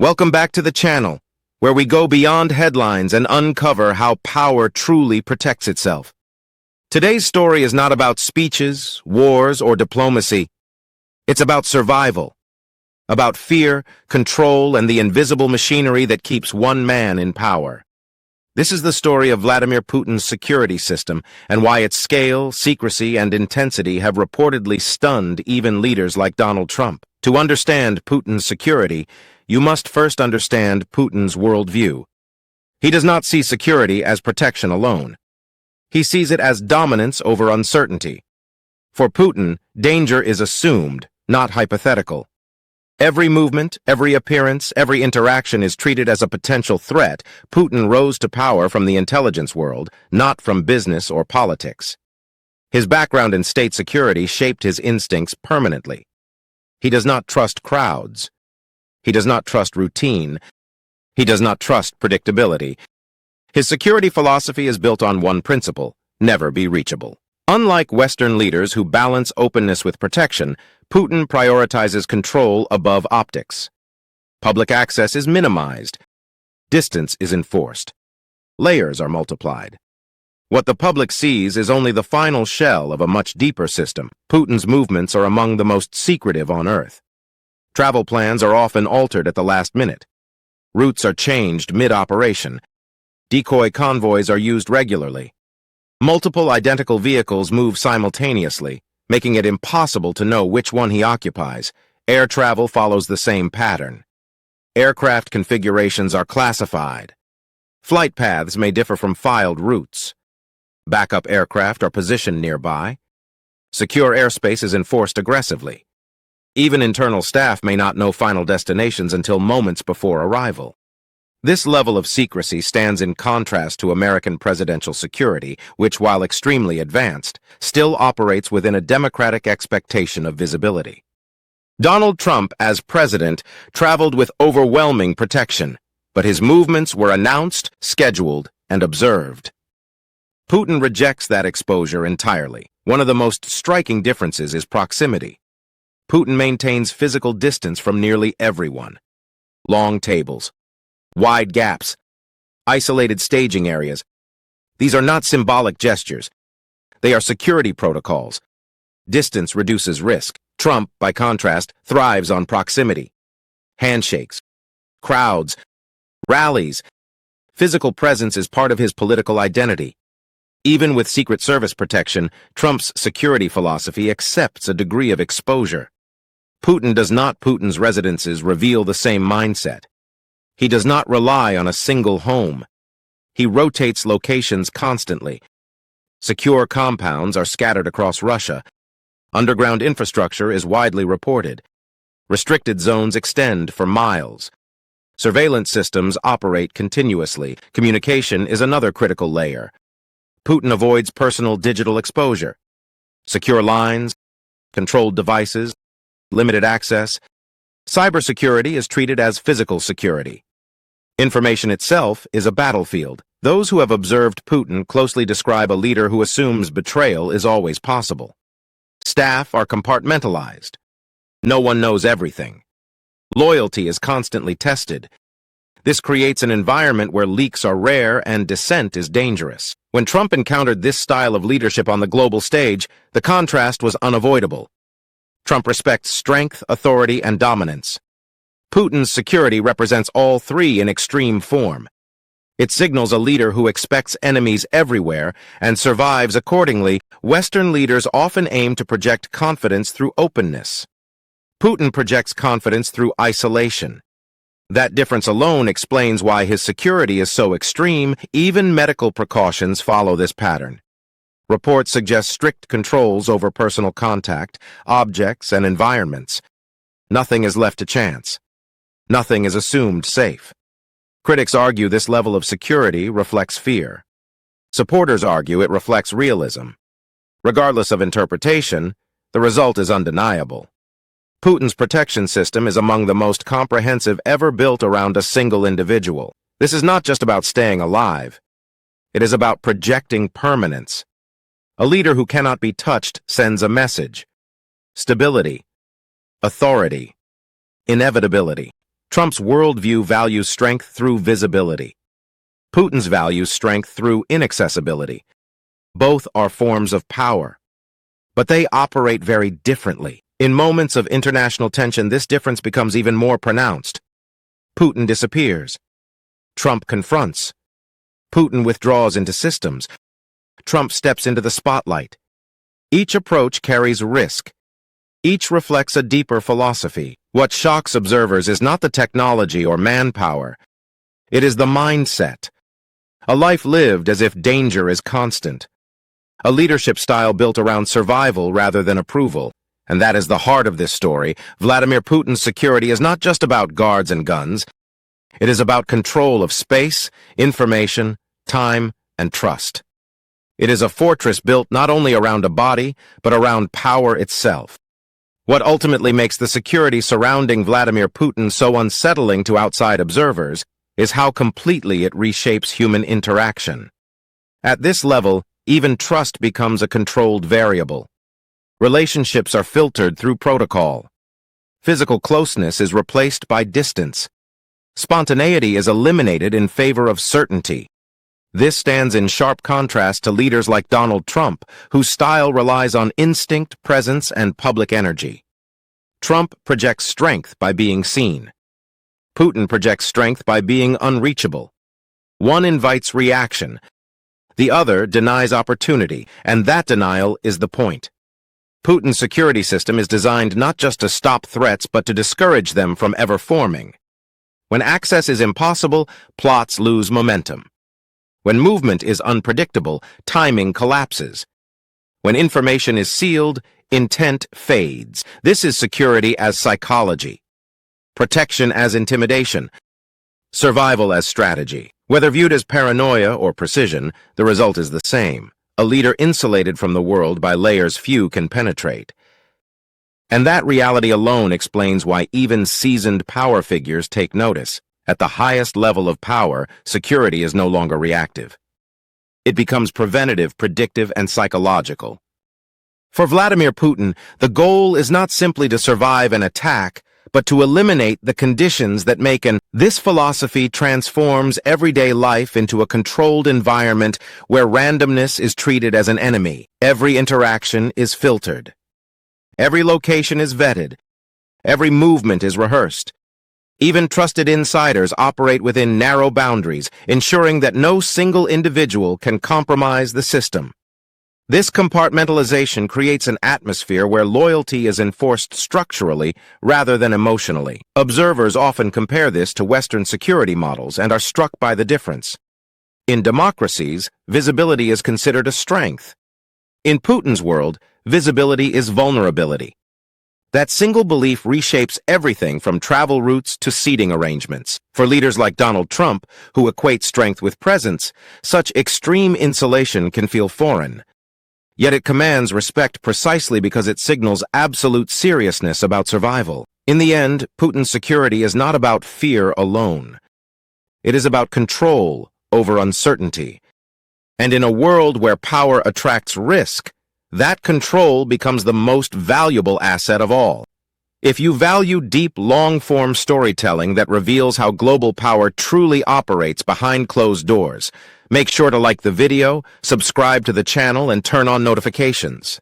Welcome back to the channel, where we go beyond headlines and uncover how power truly protects itself. Today's story is not about speeches, wars, or diplomacy. It's about survival, about fear, control, and the invisible machinery that keeps one man in power. This is the story of Vladimir Putin's security system and why its scale, secrecy, and intensity have reportedly stunned even leaders like Donald Trump. To understand Putin's security, you must first understand Putin's worldview. He does not see security as protection alone. He sees it as dominance over uncertainty. For Putin, danger is assumed, not hypothetical. Every movement, every appearance, every interaction is treated as a potential threat. Putin rose to power from the intelligence world, not from business or politics. His background in state security shaped his instincts permanently. He does not trust crowds. He does not trust routine. He does not trust predictability. His security philosophy is built on one principle: never be reachable. Unlike Western leaders who balance openness with protection, Putin prioritizes control above optics. Public access is minimized. Distance is enforced. Layers are multiplied. What the public sees is only the final shell of a much deeper system. Putin's movements are among the most secretive on Earth. Travel plans are often altered at the last minute. Routes are changed mid-operation. Decoy convoys are used regularly. Multiple identical vehicles move simultaneously, making it impossible to know which one he occupies. Air travel follows the same pattern. Aircraft configurations are classified. Flight paths may differ from filed routes. Backup aircraft are positioned nearby. Secure airspace is enforced aggressively. Even internal staff may not know final destinations until moments before arrival. This level of secrecy stands in contrast to American presidential security, which, while extremely advanced, still operates within a democratic expectation of visibility. Donald Trump, as president, traveled with overwhelming protection, but his movements were announced, scheduled, and observed. Putin rejects that exposure entirely. One of the most striking differences is proximity. Putin maintains physical distance from nearly everyone. Long tables, wide gaps, isolated staging areas. These are not symbolic gestures. They are security protocols. Distance reduces risk. Trump, by contrast, thrives on proximity. Handshakes, crowds, rallies. Physical presence is part of his political identity. Even with Secret Service protection, Trump's security philosophy accepts a degree of exposure. Putin's residences reveal the same mindset. He does not rely on a single home. He rotates locations constantly. Secure compounds are scattered across Russia. Underground infrastructure is widely reported. Restricted zones extend for miles. Surveillance systems operate continuously. Communication is another critical layer. Putin avoids personal digital exposure. Secure lines, controlled devices, limited access. Cybersecurity is treated as physical security. Information itself is a battlefield. Those who have observed Putin closely describe a leader who assumes betrayal is always possible. Staff are compartmentalized. No one knows everything. Loyalty is constantly tested. This creates an environment where leaks are rare and dissent is dangerous. When Trump encountered this style of leadership on the global stage, the contrast was unavoidable. Trump respects strength, authority, and dominance. Putin's security represents all three in extreme form. It signals a leader who expects enemies everywhere and survives accordingly. Western leaders often aim to project confidence through openness. Putin projects confidence through isolation. That difference alone explains why his security is so extreme. Even medical precautions follow this pattern. Reports suggest strict controls over personal contact, objects, and environments. Nothing is left to chance. Nothing is assumed safe. Critics argue this level of security reflects fear. Supporters argue it reflects realism. Regardless of interpretation, the result is undeniable. Putin's protection system is among the most comprehensive ever built around a single individual. This is not just about staying alive. It is about projecting permanence. A leader who cannot be touched sends a message: stability, authority, inevitability. Trump's worldview values strength through visibility. Putin's values strength through inaccessibility. Both are forms of power, but they operate very differently. In moments of international tension, this difference becomes even more pronounced. Putin disappears. Trump confronts. Putin withdraws into systems. Trump steps into the spotlight. Each approach carries risk. Each reflects a deeper philosophy. What shocks observers is not the technology or manpower. It is the mindset. A life lived as if danger is constant. A leadership style built around survival rather than approval. And that is the heart of this story. Vladimir Putin's security is not just about guards and guns. It is about control of space, information, time, and trust. It is a fortress built not only around a body, but around power itself. What ultimately makes the security surrounding Vladimir Putin so unsettling to outside observers is how completely it reshapes human interaction. At this level, even trust becomes a controlled variable. Relationships are filtered through protocol. Physical closeness is replaced by distance. Spontaneity is eliminated in favor of certainty. This stands in sharp contrast to leaders like Donald Trump, whose style relies on instinct, presence, and public energy. Trump projects strength by being seen. Putin projects strength by being unreachable. One invites reaction. The other denies opportunity, and that denial is the point. Putin's security system is designed not just to stop threats, but to discourage them from ever forming. When access is impossible, plots lose momentum. When movement is unpredictable, timing collapses. When information is sealed, intent fades. This is security as psychology, protection as intimidation, survival as strategy. Whether viewed as paranoia or precision, the result is the same. A leader insulated from the world by layers few can penetrate. And that reality alone explains why even seasoned power figures take notice. At the highest level of power, security is no longer reactive. It becomes preventative, predictive, and psychological. For Vladimir Putin, the goal is not simply to survive an attack, but to eliminate the conditions that make This philosophy transforms everyday life into a controlled environment where randomness is treated as an enemy. Every interaction is filtered. Every location is vetted. Every movement is rehearsed. Even trusted insiders operate within narrow boundaries, ensuring that no single individual can compromise the system. This compartmentalization creates an atmosphere where loyalty is enforced structurally rather than emotionally. Observers often compare this to Western security models and are struck by the difference. In democracies, visibility is considered a strength. In Putin's world, visibility is vulnerability. That single belief reshapes everything from travel routes to seating arrangements. For leaders like Donald Trump, who equate strength with presence, such extreme insulation can feel foreign. Yet it commands respect precisely because it signals absolute seriousness about survival. In the end, Putin's security is not about fear alone. It is about control over uncertainty. And in a world where power attracts risk, that control becomes the most valuable asset of all. If you value deep, long-form storytelling that reveals how global power truly operates behind closed doors, make sure to like the video, subscribe to the channel, and turn on notifications.